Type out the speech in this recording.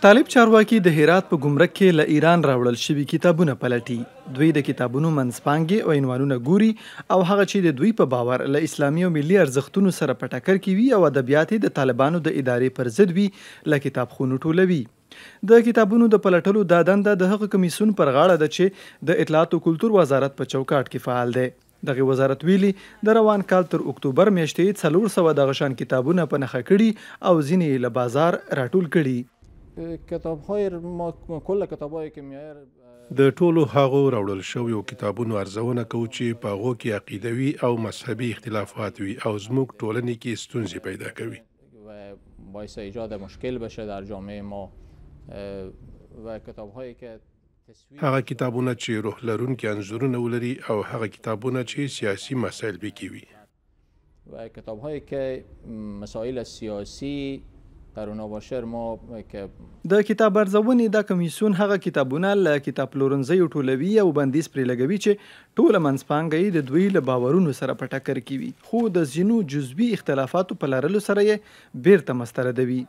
طالب چارواکي د هرات په ګمرک کې له ایران راوړل شوي کتابونه پلټي. دوی د کتابونو منځپانګې او عنوانونه ګوري او هغه چې د دوی په باور له اسلامي او ملي ارزښتونو سره په ټکر کې وي او ادبیات د طالبانو د ادارې پر ضد وي له کتابخونو ټولوي. د کتابونو د پلټلو دا دنده د هغه کمیسیون پر غاړه ده چې د اطلاعات او کلتور وزارت په چوکاټ کې فعال دی. دغه وزارت ویلي د روان کال تر اکتوبر میاشتې 400 دغه شان کتابونه په نښه کړي او ځینې یې له بازار راټول کړي. د ټولو هغو راوړل شویو کتابونو ارزونه کوو چې په هغو کې عقیدوي او مذهبي اختلافات وي او زموږ ټولنې کې ستونزې پیدا کوي. هغه کتابونه چې روح لرونکي انځورونه ولري او هغه کتابونه چې سیاسي مسایل پکې وي. د کتاب ارزونې دا کمیسیون هغه کتابونه له کتاب پلورنځیو ټولوي او بندیز پرې لګوي چې ټوله منځپانګه یې د دوی له باورونو سره په ټکر کې وي، خو د ځینو جزوي اختلافاتو په لرلو سره یې بیرته مستردوي.